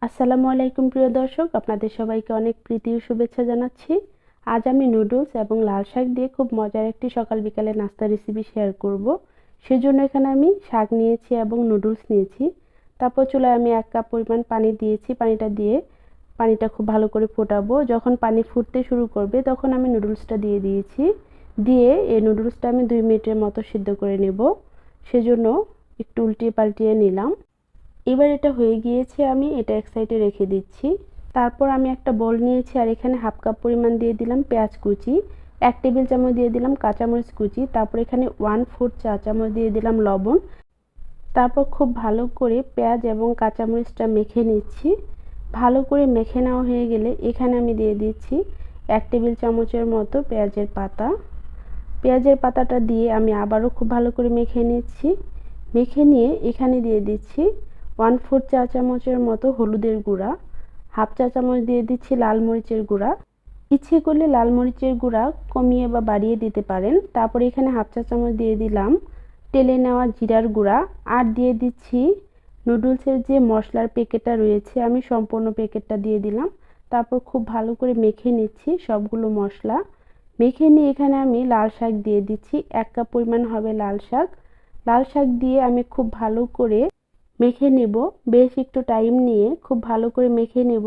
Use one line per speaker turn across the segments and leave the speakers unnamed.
আসসালামু আলাইকুম প্রিয় দর্শক, আপনাদের সবাইকে অনেক প্রীতি ও শুভেচ্ছা জানাচ্ছি। আজ আমি নুডলস এবং লাল শাক দিয়ে খুব মজার একটি সকাল বিকালে নাস্তা রেসিপি শেয়ার করব। সেজন্য এখানে আমি শাক নিয়েছি এবং নুডলস নিয়েছি। তারপর চুলায় আমি 1 কাপ পরিমাণ পানি দিয়েছি। পানিটা খুব ভালো করে ফোটাবো। যখন পানি ফুটতে শুরু করবে তখন আমি নুডলসটা দিয়ে দিয়েছি। দিয়ে এই নুডলসটা আমি 2 মিনিটের মতো সিদ্ধ করে নেব। সেজন্য একটু উল্টিয়ে পাল্টিয়ে নিলাম। এবার এটা হয়ে গিয়েছে, আমি এটা এক সাইডে রেখে দিচ্ছি। তারপর আমি একটা বোল নিয়েছি আর এখানে হাফ কাপ পরিমাণ দিয়ে দিলাম পেঁয়াজ কুচি, 1 টেবিল চামচ দিয়ে দিলাম কাঁচামরিচ কুচি, তারপর এখানে 1/4 চা চামচ দিয়ে দিলাম লবণ। তারপর খুব ভালো করে পেঁয়াজ এবং কাঁচামরিচটা মেখে নিচ্ছি। ভালো করে মেখে নেওয়া হয়ে গেলে এখানে আমি দিয়ে দিচ্ছি 1 টেবিল চামচের মতো পেঁয়াজের পাতা। পেঁয়াজের পাতাটা দিয়ে আমি আবারও খুব ভালো করে মেখে নিচ্ছি। মেখে নিয়ে এখানে দিয়ে দিচ্ছি 1/4 চা চামচের মতো হলুদের গুঁড়া, হাফ চা চামচ দিয়ে দিচ্ছি লাল মরিচের গুঁড়া। ইচ্ছে করলে লাল মরিচের গুঁড়া কমিয়ে বা বাড়িয়ে দিতে পারেন। তারপরে এখানে হাফ চা চামচ দিয়ে দিলাম তেলে নেওয়া জিরার গুঁড়া, আর দিয়ে দিচ্ছি নুডলসের যে মশলার প্যাকেটটা রয়েছে, আমি সম্পূর্ণ প্যাকেটটা দিয়ে দিলাম। তারপর খুব ভালো করে মেখে নিচ্ছি সবগুলো মশলা। মেখে নিয়ে এখানে আমি লাল শাক দিয়ে দিচ্ছি, 1 কাপ পরিমাণ হবে লাল শাক। লাল শাক দিয়ে আমি খুব ভালো করে মেখে নেব। বেশ একটু টাইম নিয়ে খুব ভালো করে মেখে নেব।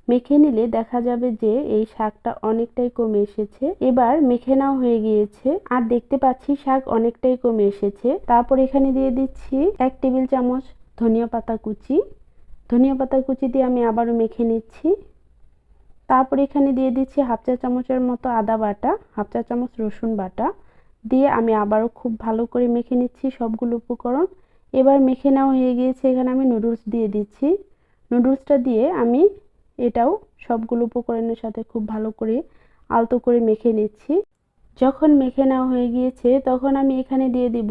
মেখে নিলে দেখা যাবে যে এই শাকটা অনেকটাই কমে এসেছে। এবার মেখে নেওয়া হয়ে গিয়েছে আর দেখতে পাচ্ছি শাক অনেকটাই কমে এসেছে। তারপর এখানে দিয়ে দিচ্ছি 1 টেবিল চামচ ধনিয়া পাতা কুচি। ধনিয়া পাতা কুচি দিয়ে আমি আবারও মেখে নিচ্ছি। তারপর এখানে দিয়ে দিচ্ছি হাফ চা চামচের মতো আদা বাটা, হাফ চা চামচ রসুন বাটা দিয়ে আমি আবারও খুব ভালো করে মেখে নিচ্ছি সবগুলো উপকরণ। এবার মেখে নেওয়া হয়ে গিয়েছে, এখানে আমি নুডলস দিয়ে দিচ্ছি। নুডলসটা দিয়ে আমি এটাও সবগুলো উপকরণের সাথে খুব ভালো করে আলতো করে মেখে নিচ্ছি। যখন মেখে নেওয়া হয়ে গিয়েছে তখন আমি এখানে দিয়ে দিব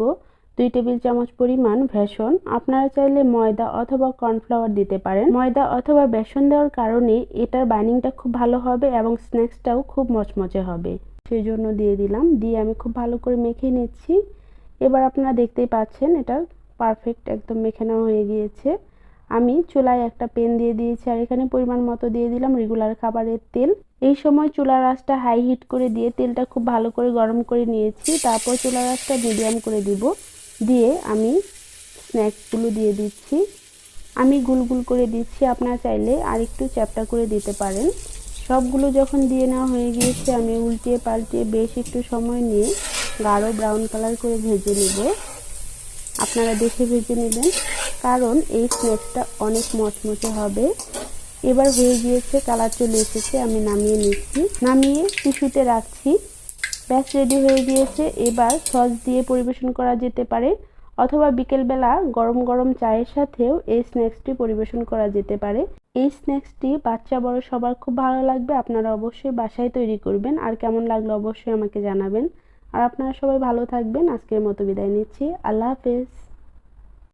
2 টেবিল চামচ পরিমাণ বেসন। আপনারা চাইলে ময়দা অথবা কর্নফ্লাওয়ার দিতে পারেন। ময়দা অথবা বেসন দেওয়ার কারণে এটার বাইন্ডিংটা খুব ভালো হবে এবং স্ন্যাক্সটাও খুব মচমচে হবে, সেই জন্য দিয়ে দিলাম। দিয়ে আমি খুব ভালো করে মেখে নিচ্ছি। এবার আপনারা দেখতেই পাচ্ছেন এটা পারফেক্ট একদম মেখে নেওয়া হয়ে গিয়েছে। আমি চুলায় একটা প্যান দিয়ে দিয়েছি আর এখানে পরিমাণ মতো দিয়ে দিলাম রেগুলার খাবারের তেল। এই সময় চুলার আঁচটা হাই হিট করে দিয়ে তেলটা খুব ভালো করে গরম করে নিয়েছি। তারপর চুলার আঁচটা মিডিয়াম করে দিব। দিয়ে আমি স্ন্যাক্সগুলো দিয়ে দিচ্ছি। আমি গুলগুল করে দিচ্ছি, আপনারা চাইলে আর একটু চ্যাপ্টা করে দিতে পারেন। সবগুলো যখন দিয়ে নেওয়া হয়ে গিয়েছে আমি উল্টিয়ে পাল্টিয়ে বেশ একটু সময় নিয়ে গাঢ় ব্রাউন কালার করে ভেজে নেব। আপনারা দেখে ভেজে নেবেন, কারণ এই স্ন্যাক্সটা অনেক মচমচে হবে। এবার হয়ে গিয়েছে, কালার চলে এসেছে, আমি নামিয়ে নিচ্ছি। নামিয়ে টিস্যুতে রাখছি। ব্যাস রেডি হয়ে গিয়েছে। এবার সস দিয়ে পরিবেশন করা যেতে পারে অথবা বিকেলবেলা গরম গরম চায়ের সাথেও এই স্ন্যাক্সটি পরিবেশন করা যেতে পারে। এই স্ন্যাক্সটি বাচ্চা বড় সবার খুব ভালো লাগবে। আপনারা অবশ্যই বাসায় তৈরি করবেন আর কেমন লাগলো অবশ্যই আমাকে জানাবেন। আর আপনারা সবাই ভালো থাকবেন। আজকের মতো বিদায় নিচ্ছি। আল্লাহ হাফেজ।